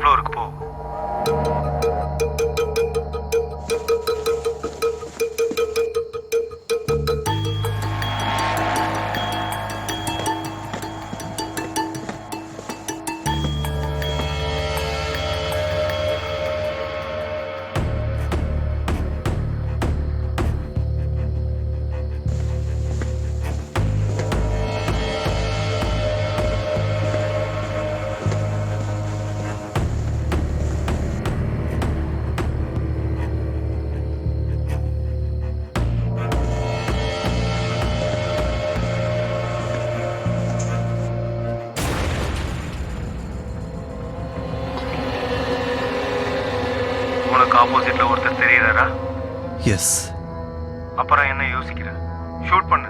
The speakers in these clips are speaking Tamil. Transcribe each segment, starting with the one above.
ஃப்ளோருக்கு போ. உனக்கு ஆப்போசிட்ல ஒருத்தர் தெரியுறாரா? எஸ். அப்புறம் என்ன யோசிக்கிற? ஷூட் பண்ணு.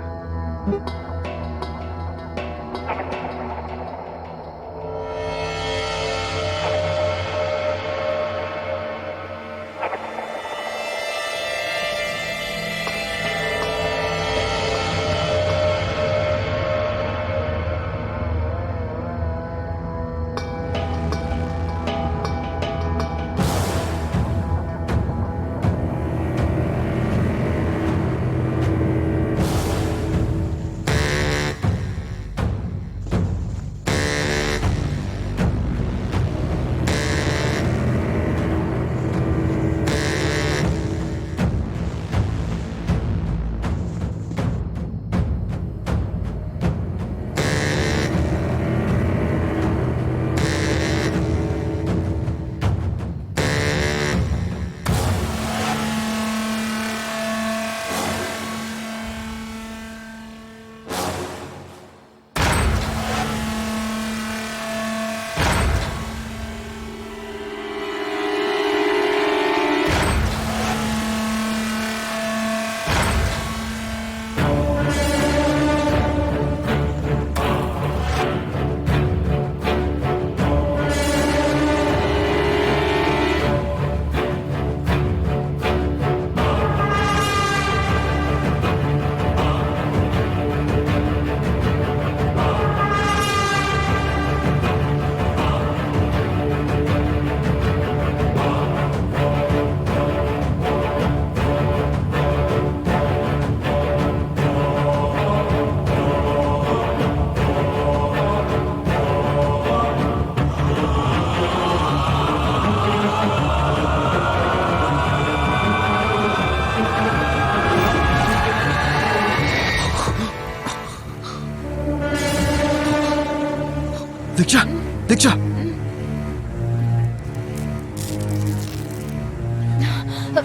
தீக்ஷா, தீக்ஷா,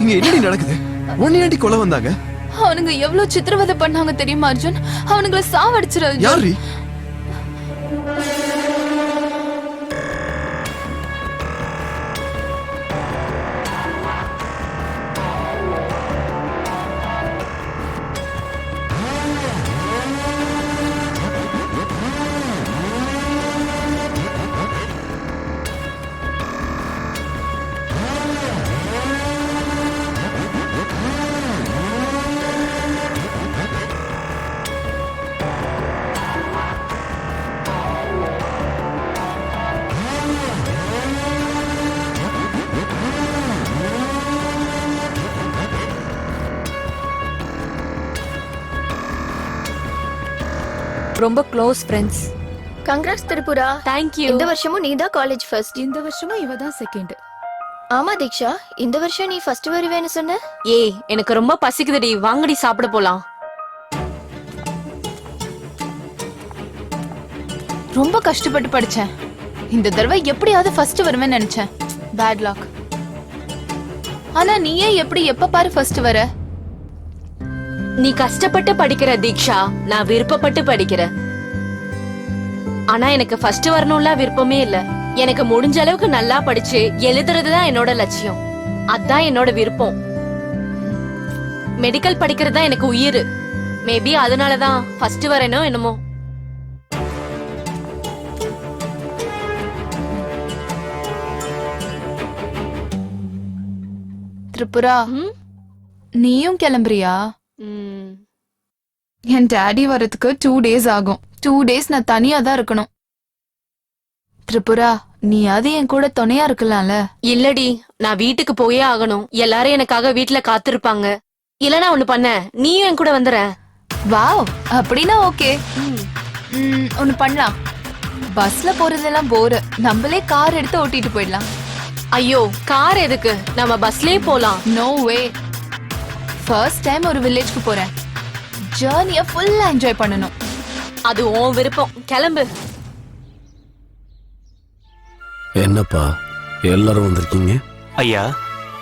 இங்க என்னடி நடக்குது? உன்னை கொலை வந்தாங்க? அவனுங்க எவ்வளவு சித்திரவதை பண்ணாங்க தெரியுமா அர்ஜுன்? அவனுங்களை சாவடிச்சிரு. யாரு? ரொம்ப close friends. Congrats Tripura. Thank you. இந்த வருஷமும் நீ தான் காலேஜ் ஃபர்ஸ்ட். இந்த வருஷமும் இவ தான் செகண்ட். ஆமா தீக்ஷா, இந்த வருஷம் நீ ஃபர்ஸ்ட் வருவேன்னு சொன்ன. ஏய், எனக்கு ரொம்ப பசிக்குதுடி, வாங்கடி சாப்பிட போலாம். ரொம்ப கஷ்டப்பட்டு படிச்சேன். இந்த தடவை எப்படியாவது ஃபர்ஸ்ட் வருவேன்னு நினைச்சேன். Bad luck. ஆனா நீயே எப்படி எப்ப பாரு ஃபர்ஸ்ட் வர? நீ கஷ்டப்பட்டு படிக்கிற தீக்ஷா, நான் விருப்பப்பட்டு படிக்கிறேன். ஆனா எனக்கு ஃபர்ஸ்ட் வரணும்ல விருப்பமே இல்ல. எனக்கு முடிஞ்ச அளவுக்கு நல்லா படிச்சு எழுதுறதுதான் என்னோட லட்சியம். அதான் என்னோட விருப்பம். மெடிக்கல் படிக்கிறதா எனக்கு உயிர். மேபி அதனாலதான் ஃபர்ஸ்ட் வரேனோ என்னமோ. திரிபுரா, நீயும் கிளம்புறியா? என் டாடி வரதுக்கு 2 days ஆகும். 2 days நான் தனியா தான் இருக்கணும். திரிபுரா நீயாவது என் கூட துணையா இருக்கலாம்ல. இல்லடி, நான் வீட்டுக்கு போயே ஆகணும். எல்லாரும் எனக்காக வீட்டுல காத்திருப்பாங்க. இல்லனா ஒண்ணு பண்ண, நீயும் என் கூட வந்துற. வாவ், அப்படின்னா ஓகே. ஒண்ணு பண்ணலாம். பஸ்ல போறதெல்லாம் போரு, நம்மளே கார் எடுத்து ஓட்டிட்டு போயிடலாம். ஐயோ, கார் எதுக்கு? நம்ம பஸ்லயே போலாம். நோ வே. ஃபர்ஸ்ட் டைம் ஒரு வில்லேஜ்க்கு போறேன். ஜர்னிய ஃபுல்லா என்ஜாய் பண்ணணும். அது உன் விருப்பம். கிளம்பு. என்னப்பா எல்லாரும் வந்திருக்கீங்க? ஐயா,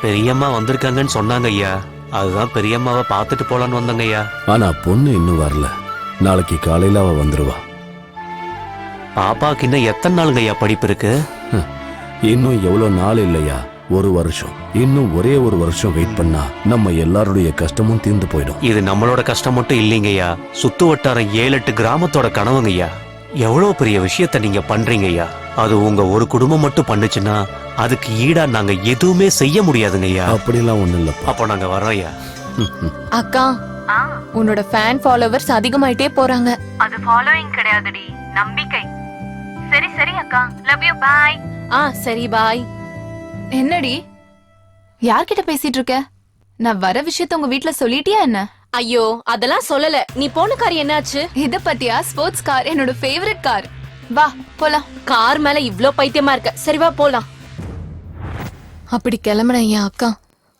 பெரியம்மா வந்திருக்காங்கன்னு சொன்னாங்க ஐயா. அதுதான் பெரியம்மாவை பார்த்துட்டு போலான்னு வந்தாங்க ஐயா. ஆனா பொண்ணு இன்னும் வரல. நாளைக்கு காலையில அவ வந்துருவா. பாப்பாக்கு இன்னும் எத்தனை நாளுங்க ஐயா படிப்பு இருக்கு? இன்னும் எவ்வளவு நாள் இல்லையா, 1 வருஷம். இன்னும் ஒரே 1 வருஷம் வெயிட் பண்ணா நம்ம எல்லாருடைய கஷ்டமும் தீர்ந்து போயிடும். இது நம்மளோட கஷ்டம் மட்டும் இல்லைங்க ஐயா, சுத்து வட்டாரம் 7-8 கிராமத்தோட கனவுங்க ஐயா. எவ்வளவு பெரிய விஷயத்த நீங்க பண்றீங்க ஐயா. அது உங்க ஒரு குடும்பம் மட்டும் பண்ணுச்சுன்னா அதுக்கு ஈடா நாங்க எதுவுமே செய்ய முடியாதுங்க ஐயா. அப்படிலாம் ஒண்ணு இல்லப்பா. அப்போ நாங்க வரோம் ஐயா. அக்கா, உன்னோட ஃபேன் ஃபாலோவர்ஸ் அதிகமாயிட்டே போறாங்க. அது ஃபாலோயிங் கிடையாதுடி, நம்பிக்கை. சரி சரி அக்கா, லவ் யூ, பை. சரி, பாய். என்னடி யார்கிட்ட பேசிட்டு இருக்க? நான் வர விஷயத்த உங்க வீட்ல சொல்லிட்டியா என்ன? ஐயோ, அதெல்லாம் சொல்லல. நீ போன கார் என்னாச்சு? இத பத்தியா? ஸ்போர்ட்ஸ் கார் என்னோட ஃபேவரட் கார். வா போலாம். கார் மேல இவ்ளோ பைத்தியமா இருக்க. சரி வா போலாம். அப்படி கிளம்புன என் அக்கா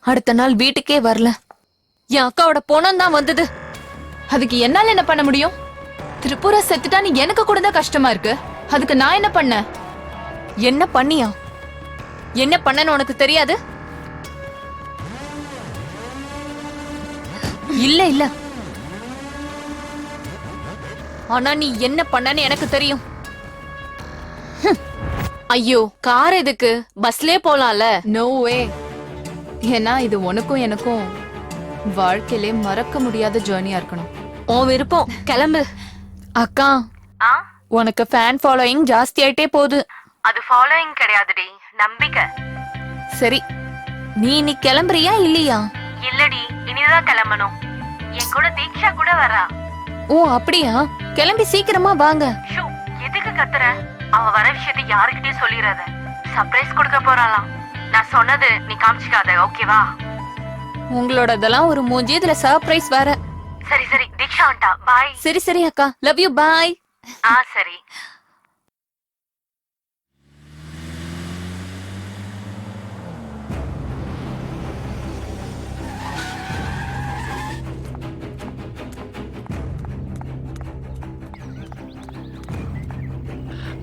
அடுத்த நாள் வீட்டுக்கே வரல. என் அக்காவோட போனம் தான் வந்தது. அதுக்கு என்னால என்ன பண்ண முடியும்? திரிபுரா செத்துட்டான்னு எனக்கு கூட தான் கஷ்டமா இருக்கு. அதுக்கு நான் என்ன பண்ண? என்ன பண்ணியா? என்ன பண்ணன்னு உனக்கு தெரியாது? இல்ல இல்ல, ஆனா நீ என்ன பண்ணன்னு எனக்கு தெரியும். ஐயோ, கார் எதுக்கு? பஸ்லயே போலாம்ல. No way. ஏன்னா இது உனக்கும் எனக்கும் வாழ்க்கையிலே மறக்க முடியாத ஜர்னியா இருக்கணும். உன் விருப்பம். கிளம்பு. அக்கா, உனக்கு ஃபேன் ஃபாலோயிங் ஜாஸ்தி ஆயிட்டே போகுது. அது ஃபாலோயிங் கிடையாதுடி, நம்பிக்கை. சரி, நீ இன்னைக்கு கிளம்புறியா இல்லையா? இல்லடி, இனிதான் கிளம்பணும். என் கூட தீக்ஷா கூட வரா. ஓ அப்படியா? கிளம்பி சீக்கிரமா வாங்க. ஷூ, எதுக்கு கத்துற? அவ வர விஷயத்தை யாருக்கிட்டயும் சொல்லிடாத. சர்ப்ரைஸ் கொடுக்க போறாளாம். நான் சொன்னது நீ காமிச்சிக்காத, ஓகேவா? உங்களோடதெல்லாம் ஒரு மூஞ்சி, இதுல சர்ப்ரைஸ் வேற. சரி சரி, தீக்ஷா வந்துட்டா, பாய். சரி சரி அக்கா, லவ் யூ, பாய். சரி.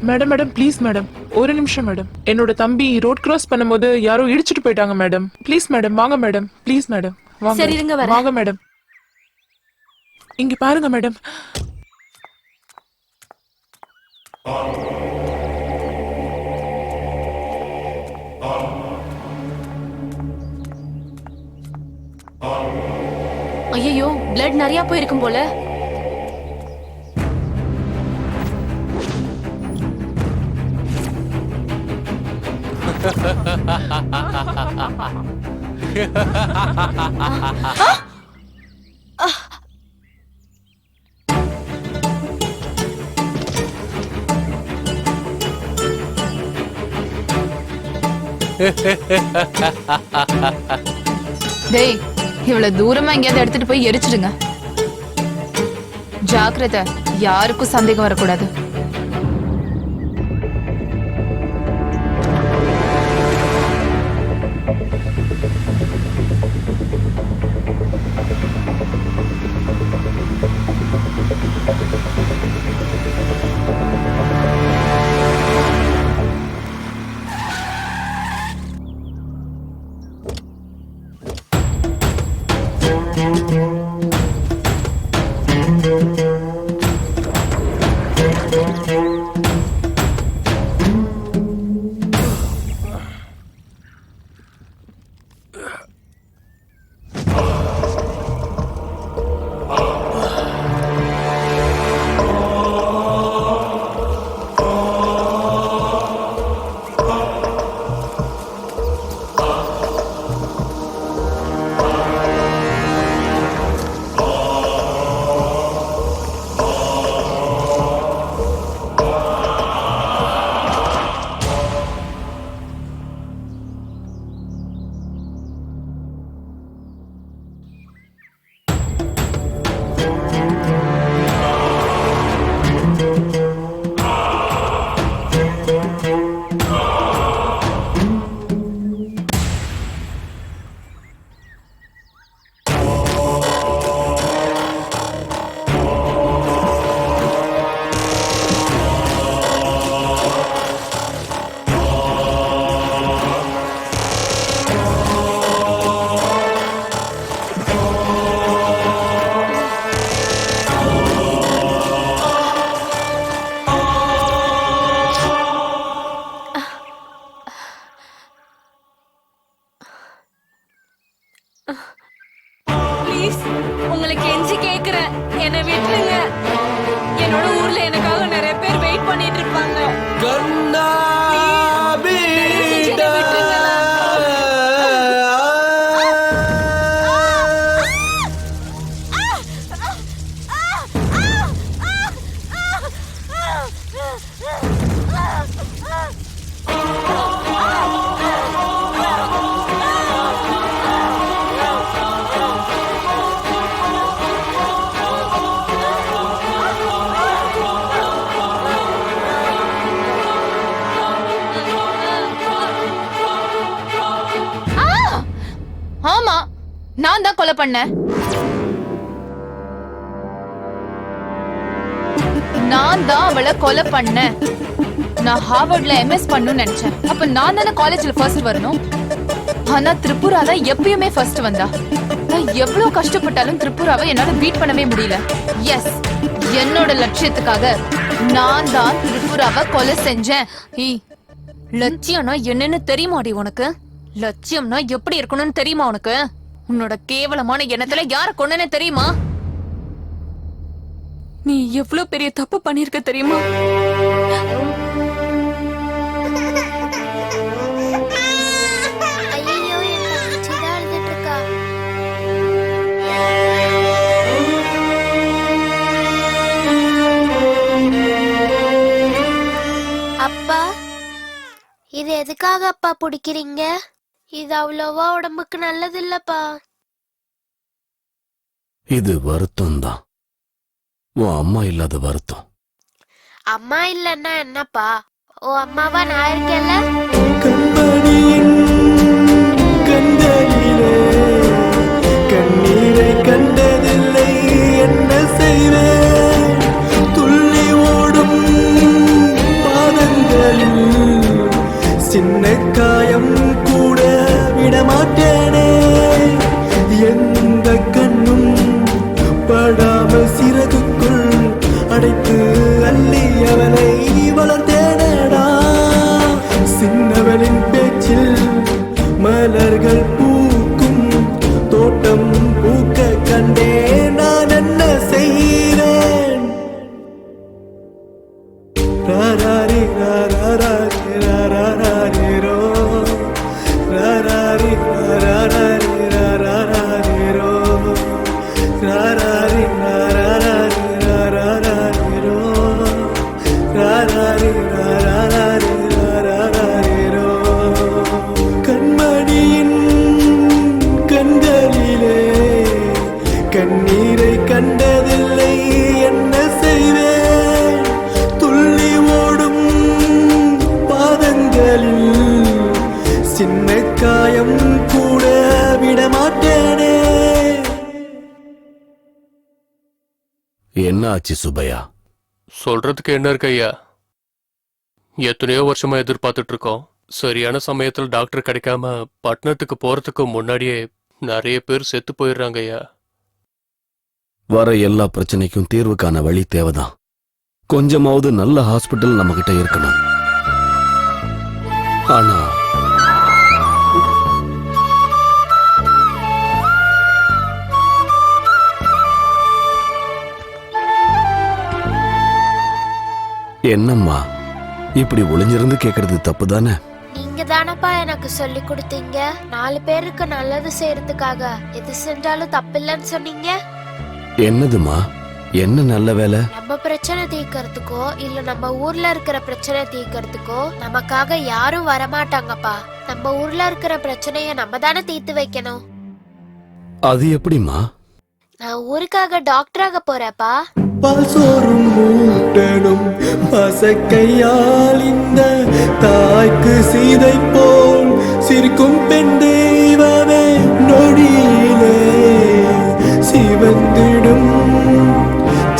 மேடம் மேடம் ப்ளீஸ் மேடம், ஒரு நிமிஷம் மேடம். என்னோட தம்பி ரோட் கிராஸ் பண்ணும்போது யாரோ இடிச்சிட்டு போயிட்டாங்க மேடம். ப்ளீஸ் மேடம், வாங்க மேடம், ப்ளீஸ் மேடம், வாங்க. சரி, இருங்க வரேன். வாங்க மேடம், இங்க பாருங்க மேடம். ஐயோ, பிளட் நிறைய போயிருக்கும் போல. டேய், இவ்வளவு தூரமா எங்கேயாவது எடுத்துட்டு போய் எரிச்சிடுங்க. ஜாக்கிரதை, யாருக்கும் சந்தேகம் வரக்கூடாது. நான் தான் கொலை பண்ணேன். நான் தான் அவளை கொலை பண்ணேன். நான் ஹார்வர்ட்ல எம்எஸ் பண்ணணும்னு நினைச்சேன். அப்ப நான் தானே காலேஜ்ல ஃபர்ஸ்ட் வரணும். ஆனா திரிபுரா தான் எப்பயுமே ஃபர்ஸ்ட் வந்தா. நான் எவ்வளவு கஷ்டப்பட்டாலும் திரிபுராவை என்னால பீட் பண்ணவே முடியல. எஸ், என்னோட லட்சியத்துக்காக நான் தான் திரிபுராவை கொலை செஞ்சேன். லட்சியம்னா என்னன்னு தெரியுமாடி உனக்கு? லட்சியம்னா எப்படி இருக்கணும்னு தெரியுமா உனக்கு? உன்னோட கேவலமான எண்ணத்துல யார கொன்னேன்னு தெரியுமா? நீ எவ்வளவு பெரிய தப்பு பண்ணிருக்க தெரியுமா? ஐயோ, என் தங்கச்சி தான் அழுதுட்டு இருக்கா. அப்பா, இது எதுக்காக அப்பா பிடிக்கிறீங்க? இது அவ்வளவா உடம்புக்கு நல்லது இல்லப்பா. இது வருத்தம் தான், உன் அம்மா இல்லாத வருத்தம். அம்மா இல்லன்னா என்னப்பா? ஓ அம்மாவா நான் இருக்கேன்ல. கண்மணியின் கண்களிலே கண்ணீரை கண்டதில்லை, என்ன செய்வேன்? துள்ளி ஓடும் பாதங்களில் சின்ன காயம் கூட விடமாட்டேனே. எந்த கண்ணும் படாமல் சிறகுக்குள் அடைத்து அள்ளி அவனை வளர்த்தேனடா. சின்னவளின் பேச்சில் மலர்கள் பூக்கும் தோட்டம் பூக்க கண்டே நான் என்ன செய்வேன்? ராராரி ராராரி ராராரோ, ராராரி ராராரி ராராரோ, ராராரி ராராரி ராராரோ, ராராரி ராராரி ராராரோ. கண்மணியின் கண்களிலே கண்ணீரை கண்டதில்லை, என்ன செய்வேன்? துள்ளி ஓடும் பாதங்களில் சின்ன காயம் கூட விடமாட்டேனே. என்ன ஆச்சு சுப்பையா? சொல்றதுக்கு என்ன இருக்கு ஐயா? எத்தனையோ வருஷமா எதிர்பார்த்துட்டு இருக்கோம். சரியான சமயத்தில் டாக்டர் கிடைக்காம பட்டணத்துக்கு போறதுக்கு முன்னாடியே நிறைய பேர் செத்து போயிடுறாங்க ஐயா. வர எல்லா பிரச்சனைக்கும் தீர்வு காண வழி தேவைதான். கொஞ்சமாவது நல்ல ஹாஸ்பிட்டல் நம்ம கிட்ட இருக்கணும். ஆனா என்னம்மா இப்படி ஒளிஞ்சிருந்து கேக்குறது தப்பு தானே? நீங்க தானப்பா எனக்கு சொல்லி கொடுத்தீங்க, 4 பேருக்கு நல்லது செய்யறதுக்காக எது செஞ்சாலும் தப்பில்லைன்னு சொன்னீங்க. என்னதுமா? என்ன நல்ல வேலை? நம்ம பிரச்சனை தீர்க்கறதுக்கோ இல்ல நம்ம ஊர்ல இருக்கிற பிரச்சனை தீர்க்கறதுக்கோ நமக்காக யாரும் வரமாட்டாங்கப்பா. நம்ம ஊர்ல இருக்கிற பிரச்சனைய நம்ம தானே தீர்த்து வைக்கணும். அது எப்படிமா? நான் ஊருக்காக டாக்டராக போறேப்பா. பால் சோறும் மூட்டனும் பசக்கையால் இந்த தாய்க்கு சீதை போல் சிரிக்கும் பெண் தெய்வமே நொடியிலே சிவந்திடும்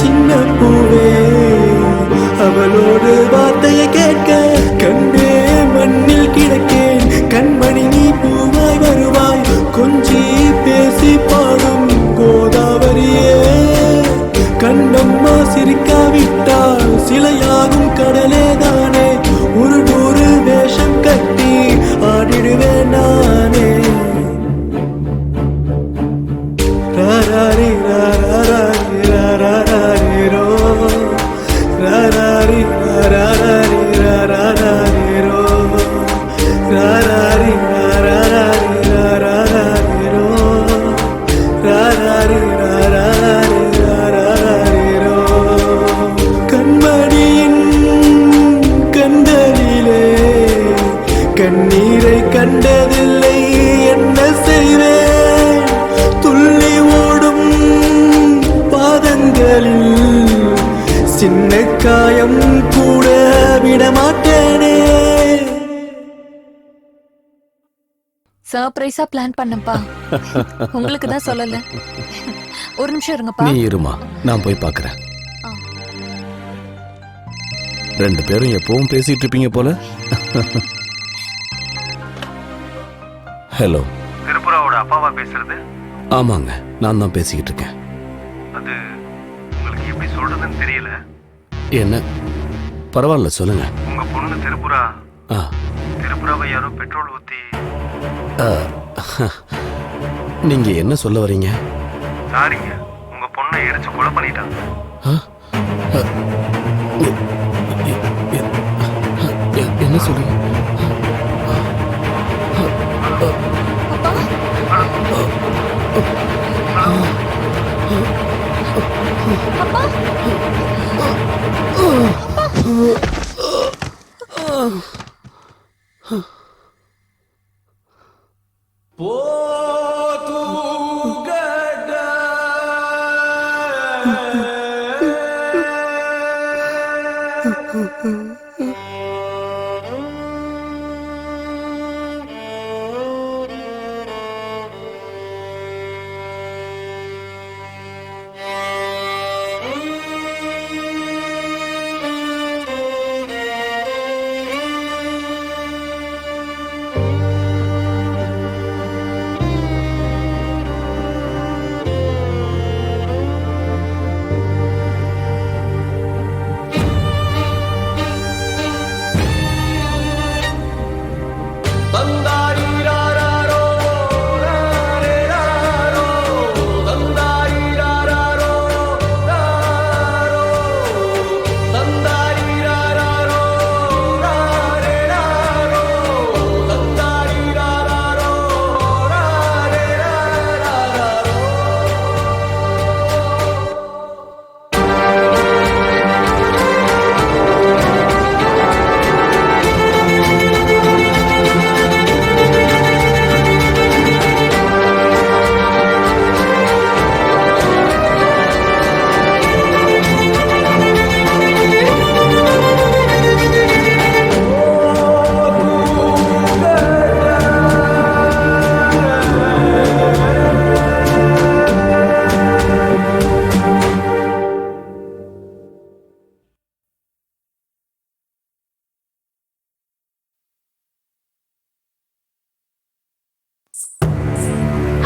சின்ன பூவே. அவளோடு வார்த்தையை கேட்க கண்டே மண்ணில் கிடக்கேன். கண்மணி நீ பூவாய் வருவாய், கொஞ்சி பேசி பாடும் கோதாவரியே. கண்டம்மா சிரிக்காவிட்டால் சிலையாகும் கடலே தானே. ஒரு 100 வேஷம் கட்டி ஆடிடுவேன் நானே. ராராரி ராராரி ராராரோ, ராராரி ராராரி சர்ப்ரைஸா பிளான் பண்ணப்பா. உங்களுக்கு தான் சொல்லல. ஒரு நிமிஷம் இருங்கப்பா. நீ இருமா, நான் போய் பார்க்கறேன். ஆ. ரெண்டு பேரும் எப்பவும் பேசிட்டு இருப்பீங்க போல. ஹலோ, திருப்புராவோட அப்பாவா பேசுறது? ஆமாங்க, நான் தான் பேசிக்கிட்டு இருக்கேன். அது உங்களுக்கு எப்படி சொல்றதுன்னு தெரியல. என்ன? பரவாயில்ல, சொல்லுங்க. உங்க பொண்ணு திருப்புரா ஆ, திருப்புராவை யாரோ பெட்ரோல் ஊத்தி. நீங்க என்ன சொல்ல வரீங்க? சாரிங்க, உங்க பொண்ணை எரிச்சு கொலை பண்ணிட்டாங்க. என்ன சொல்றீங்க?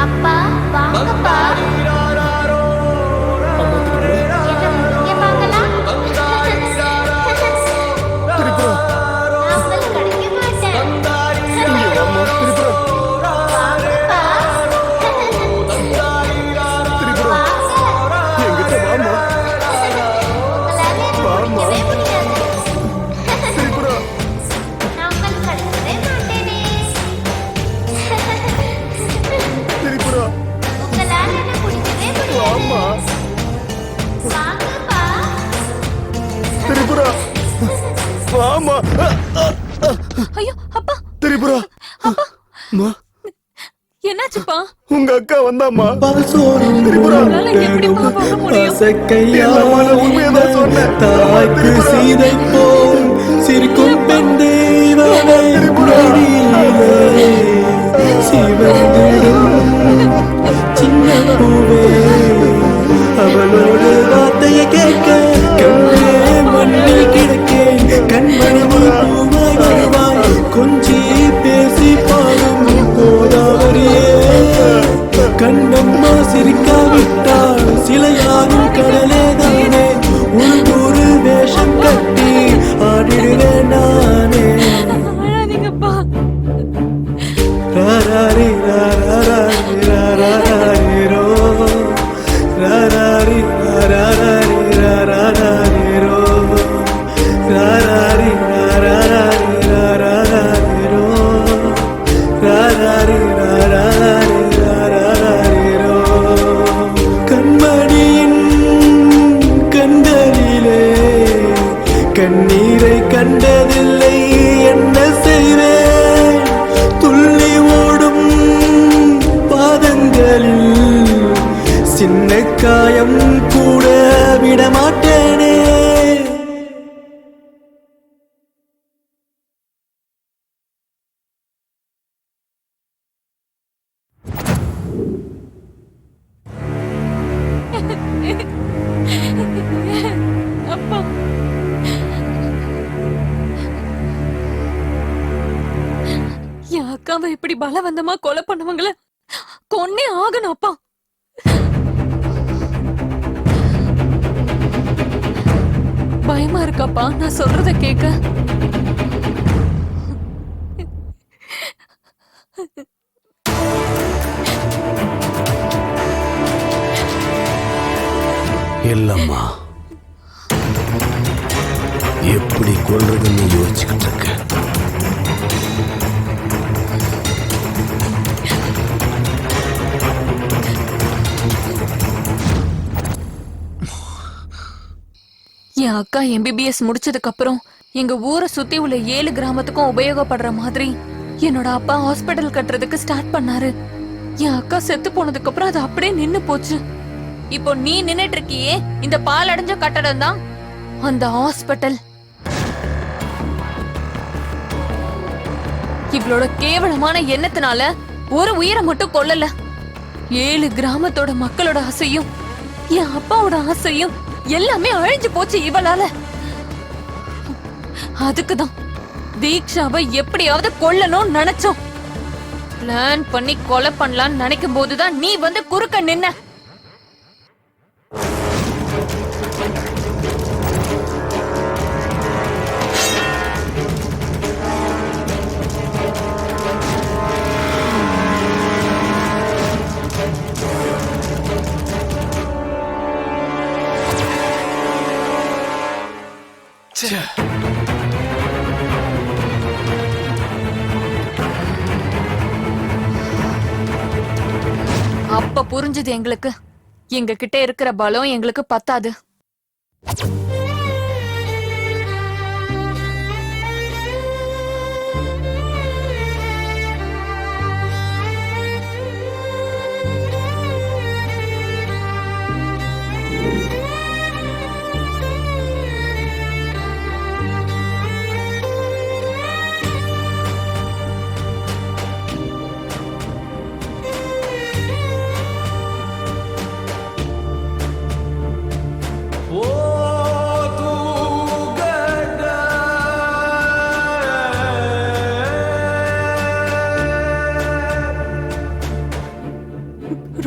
அப்பா வாங்கப்பா. என்ன இங்க பார்க்கலாம்? நான் உங்களுக்கு கிடைக்க மாட்டேன். வாங்கப்பா. உங்களால என்ன பிடிக்கவே முடியாது. நான் உங்களுக்கு கிடைக்கவே மாட்டேனே. உங்களால என்ன பிடிக்கவே முடியாது. வாங்கப்பா. திரிபுரா, வாமா. ஐயோ அப்பா, திரிபுரா, அம்மா, என்னாச்சுப்பா? உங்க அக்கா வந்தாம்மா. திரிபுரா, உங்களால எப்படிப்பா போக முடியும்? இல்லம்மா, நான் உண்மையதான் சொன்னேன். தாய்க்கு சீதை போல் சிரிக்கும் பெண் தெய்வமே வழியிலே சிவந்திடும் சின்ன பூவே அவளோடு வார்த்தையை கேட்க கண்ணே மண்ணில் கிடக்கேன். கண்மணி பூவாய் வருவாய் கொஞ்சி பேசி பாடும் கோதாவரியே. கண்ணம்மா சிரிக்காவிட்டால் சிலையாகும் கடலே தானே. ஒரு வேஷம் கட்டி ஆடிடுவேன் நானே. அழாதீங்கப்பா. ராராரி ராராரி ராராரி ரோ ராராரி ராராரி ராராரி ரோ ராராரி ராராரி ராராரி ரோ அப்பா என் அக்காவை இப்படி பலவந்தமா கொலை பண்ணவங்கள கொன்னே ஆகணும் அப்பா. பயமா இருக்காப்பா நான் சொல்றத கேட்க. இல்லம்மா, எப்படி கொல்றதுன்னு யோசிச்சுக்கிட்டு இருக்க. என் அக்கா MBBS முடிச்சதுக்கு அப்புறம் எங்க ஊரை சுத்தி உள்ள 7 கிராமத்துக்கும் உபயோகப்படுற மாதிரி என்னோட அப்பா ஹாஸ்பிடல் கட்டுறதுக்கு ஸ்டார்ட் பண்ணாரு. என் அக்கா செத்து போனதுக்கு அப்புறம் அது அப்படியே நின்னு போச்சு. இப்போ நீ நின்னுட்டு இருக்கியே இந்த பால் அடைஞ்ச கட்டடம் தான் அந்த ஹாஸ்பிடல். இவளோட கேவலமான எண்ணத்தினால ஒரு உயிரை மட்டும் கொல்லல, 7 கிராமத்தோட மக்களோட ஆசையும் என் அப்பாவோட ஆசையும் எல்லாமே அழிஞ்சு போச்சு இவளால. அதுக்குதான் தீக்ஷாவை எப்படியாவது கொல்லணும்னு நினைச்சோம். பிளான் பண்ணி கொலை பண்ணலாம்னு நினைக்கும் போதுதான் நீ வந்து குறுக்க நின்ன. அப்ப புரிஞ்சது எங்களுக்கு, எங்க கிட்ட இருக்கிற பலம் எங்களுக்கு பத்தாது.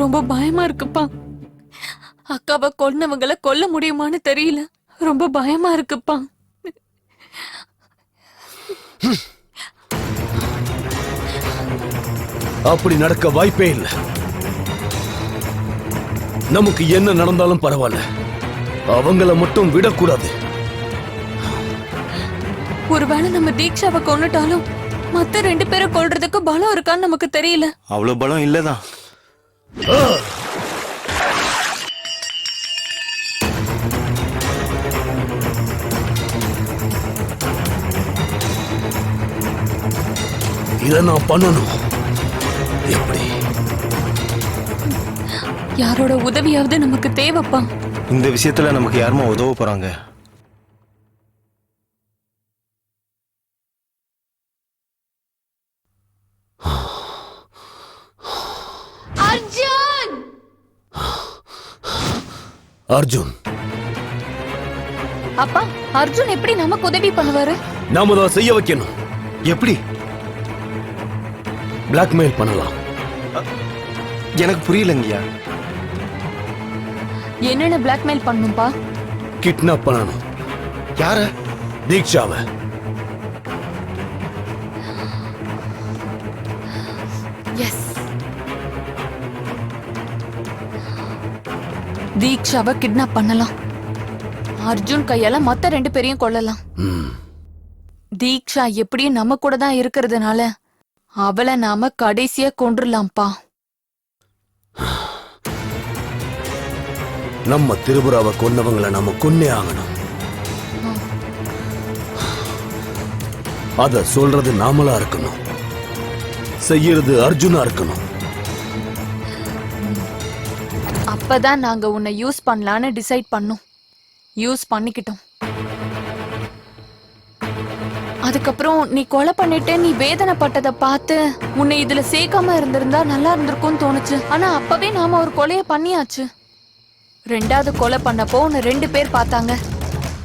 ரொம்ப பயமா இருக்குப்பா. அக்காவை கொன்னவங்களை கொல்ல முடியுமான்னு தெரியல. ரொம்ப பயமா இருக்குப்பா. அப்படி நடக்க வாய்ப்பே இல்லை. நமக்கு என்ன நடந்தாலும் பரவாயில்ல, அவங்கள மட்டும் விடக்கூடாது. ஒருவேளை நம்ம தீக்ஷாவை கொன்னுட்டாலும் மத்த 2 பேரை கொல்றதுக்கு பலம் இருக்கான்னு நமக்கு தெரியல. அவ்வளவு பலம் இல்லதான். இத நான் பண்ணணும். எப்படி? யாரோட உதவியாவது நமக்கு தேவைப்பா. இந்த விஷயத்துல நமக்கு யாருமா உதவ போறாங்க? அர்ஜுன்! அர்ஜுன் அப்பா, அர்ஜுன் எப்படி நமக்கு உதவி பண்ணுவாரு? நாம தான் செய்ய வைக்கணும். எப்படி? பிளாக்மெயில் பண்ணலாம். எனக்கு புரியலங்கய்யா. என்னென்ன பிளாக்மெயில் பண்ணும்பா? கிட்னாப் பண்ணணும். யார? தீக்ஷாவை. எஸ், தீக்ஷாவை கிட்னாப் பண்ணலாம். அர்ஜுன் கையால மத்த 2 பேரையும் கொல்லலாம். தீக்ஷா எப்படியும் நம்ம கூட தான் இருக்கிறதுனால அவளை நாம கடைசியா கொன்றுலாம்ப்பா. நம்ம திரிபுராவை கொன்னவங்களை நாம கொன்னே ஆகணும். அத சொல்றது நாமளா இருக்கணும், செய்யறது அர்ஜுனா இருக்கணும். அப்பதான் நாங்க உன்னை யூஸ் பண்ணலான்னு டிசைட் பண்ணோம். யூஸ் பண்ணிக்கிட்டோம். அதுக்கப்புறம் நீ கொலை பண்ணிட்டு நீ வேதனைப்பட்டதை பார்த்து உன்னை இதுல சேர்க்காம இருந்திருந்தா நல்லா இருந்திருக்கும்னு தோணுச்சு. ஆனா அப்பவே நாம ஒரு கொலைய பண்ணியாச்சு. ரெண்டாவது கொலை பண்ணப்போ உன்னை 2 பேர் பார்த்தாங்க.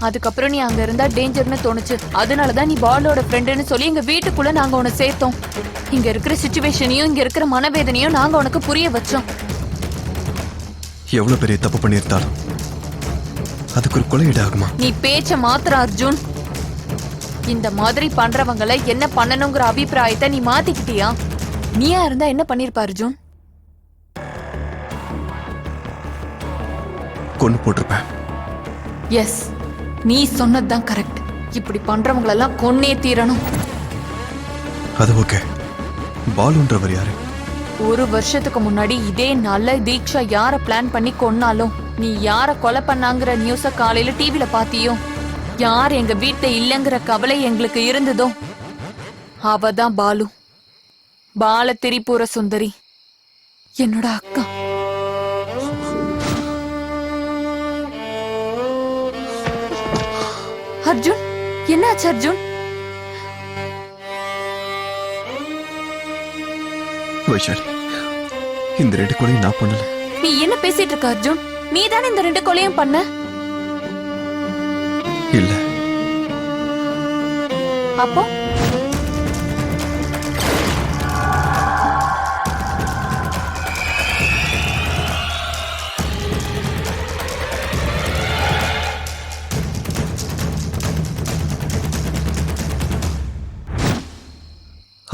அதுக்கப்புறம் நீ அங்க இருந்தா டேஞ்சர்னு தோணுச்சு. அதனாலதான் நீ பாலோட ஃப்ரெண்டுன்னு சொல்லி எங்க வீட்டுக்குள்ள நாங்க உன்னை சேர்த்தோம். இங்க இருக்கிற சிச்சுவேஷனையும் இங்க இருக்கிற மனவேதனையும் நாங்க உனக்கு புரிய வச்சோம். எவ்வளவு பெரிய தப்பு பண்ணியிருந்தாலும் அதுக்கு ஒரு கொலையீடு ஆகுமா? நீ பேச்ச மாத்திர அர்ஜுன். இந்த மாதிரி பண்றவங்கள என்ன பண்ணணுங்கிற அபிப்பிராயத்தை நீ மாத்திக்கிட்டியா? நீயா இருந்தா என்ன பண்ணிருப்ப அர்ஜுன்? கொன்னு போட்டிருப்பேன். எஸ், நீ சொன்னதுதான் கரெக்ட். இப்படி பண்றவங்களெல்லாம் கொன்னே தீரணும். அது ஓகே. பாலுன்றவர் யாரு? 1 வருஷத்துக்கு முன்னாடி இதே நாள்ல தீக்ஷா யார பிளான் பண்ணி கொன்னாலும் நீ யார கொலை பண்ணாங்கிற நியூஸ காலையில டிவில பாத்தியோ, யார் எங்க வீட்டுல இல்லங்கிற கவலை எங்களுக்கு இருந்ததோ அவதான் பாலு. பால திரிபுர சுந்தரி, என்னோட அக்கா. அர்ஜுன், என்னாச்சு அர்ஜுன்? வைஷாலி, இந்த 2 கொலையும் நான் பண்ணல. நீ என்ன பேசிட்டு இருக்க அர்ஜுன்? நீ தானே இந்த 2 கொலையும் பண்ண? இல்ல. அப்போ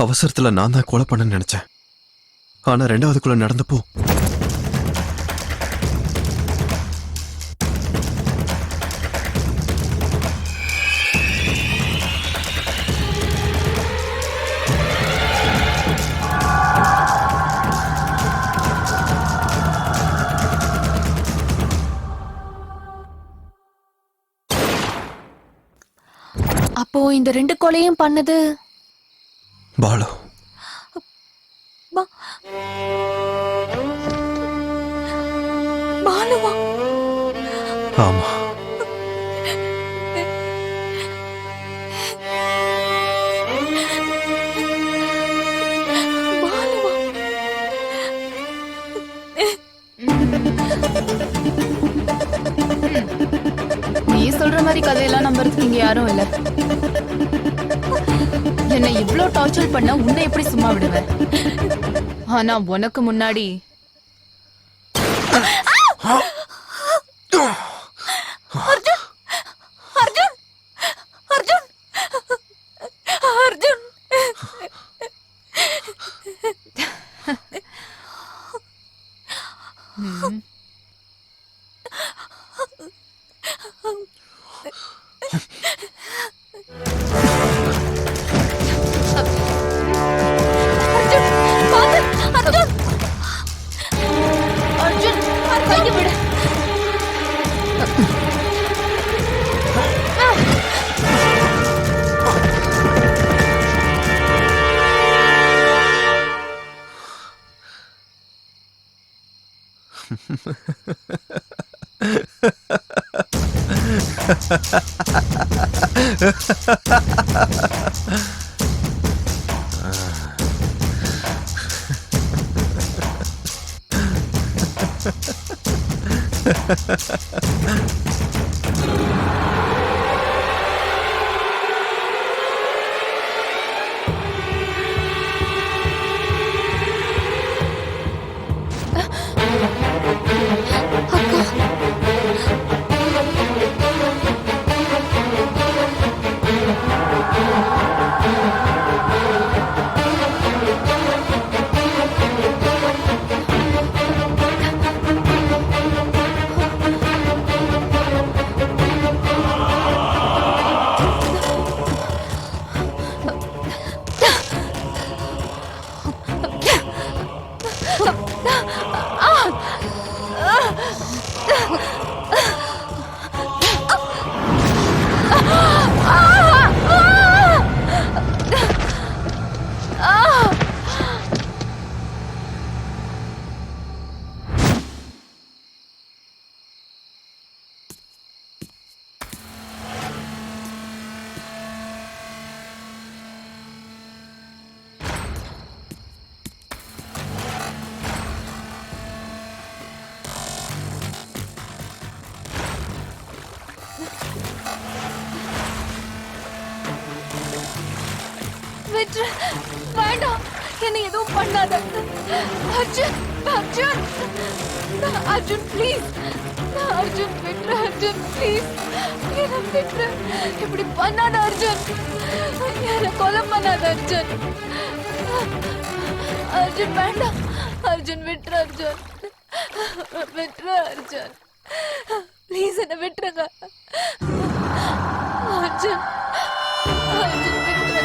அவசரத்துல நான் தான் கொலை பண்ண நினைச்சேன். ஆனா 2வது கொலை நடந்தப்போ அப்போ இந்த 2 கொலையும் பண்ணது பாலு. பாலுவா? ஆமா. பாலுவா? நீ சொல்ற மாதிரி கதையெல்லாம் நம்புறதுக்கு இங்க யாரும் இல்ல. என்ன இவ்ளோ டார்ச்சர் பண்ண உன்னை எப்படி சும்மா விடுவேன்? ஆனா உனக்கு முன்னாடி அர்ஜுன், அர்ஜுன், அர்ஜுன், அர்ஜுன். அர்ஜுன் கையை விடு. வேண்டாம், என்ன எதுவும் பண்ணாத. அர்ஜுன், அர்ஜுன், அர்ஜுன் ப்ளீஸ், அர்ஜுன் விட்டுரு, அர்ஜுன் ப்ளீஸ், என்ன விட்டுரு. இப்படி பண்ணாத அர்ஜுன், என்ன கொலை பண்ணாத அர்ஜுன். அர்ஜுன் வேண்டாம், அர்ஜுன் விட்டுரு, அர்ஜுன் விட்டுரு, அர்ஜுன் ப்ளீஸ் என்ன விட்டுருங்க. அர்ஜுன், அர்ஜுன் விட்டுரு.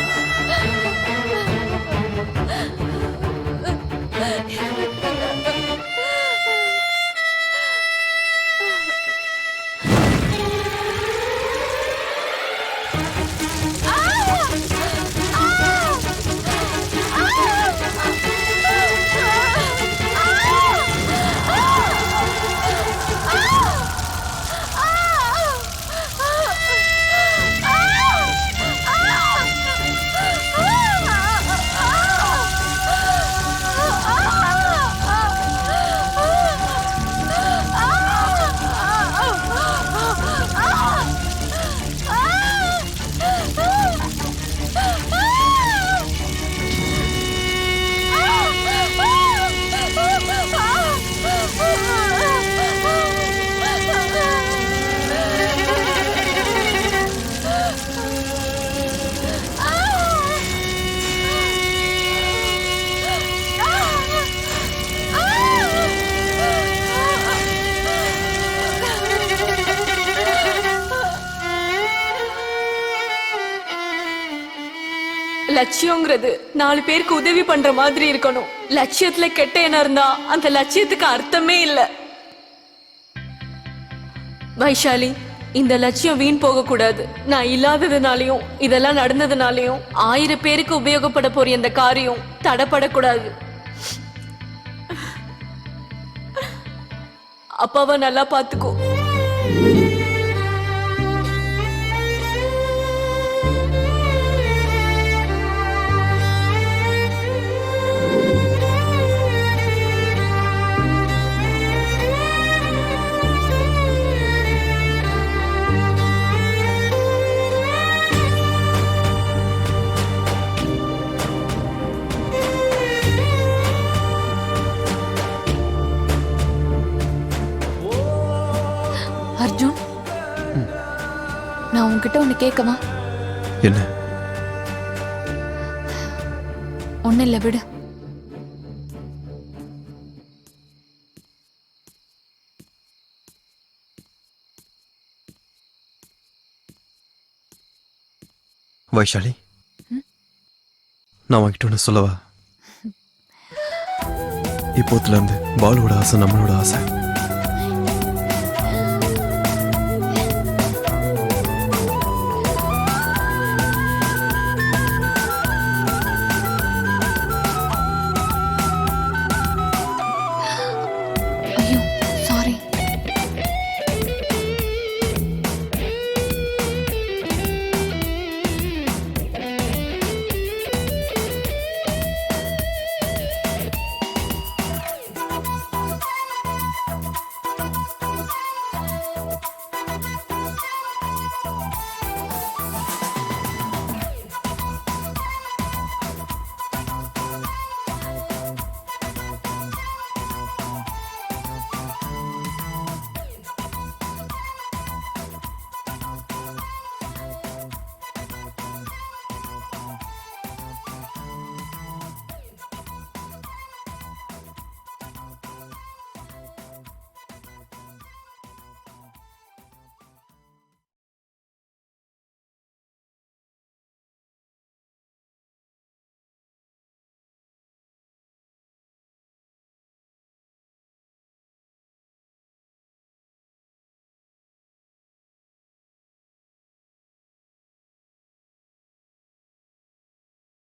லட்சியங்கிறது 4 பேருக்கு உதவி பண்ற மாதிரி இருக்கணும். லட்சியத்துல கெட்ட எண்ணம் இருந்தா அந்த லட்சியத்துக்கு அர்த்தமே இல்ல. வைஷாலி, இந்த லட்சியம் வீண் போக கூடாது. நான் இல்லாததுனாலையும் இதெல்லாம் நடந்ததுனாலையும் 1000 பேருக்கு உபயோகப்பட போற இந்த காரியம் தடப்படக்கூடாது. அப்பாவை நல்லா பாத்துக்கோ. அர்ஜுன், நான் உன்கிட்ட ஒண்ணு கேட்கவா? என்ன? ஒண்ணு இல்ல, விடு. வைஷாலி, நான் உன்கிட்ட ஒன்று சொல்லவா? இப்போத்துல இருந்து பாலுவோட ஆசை நம்மளோட ஆசை.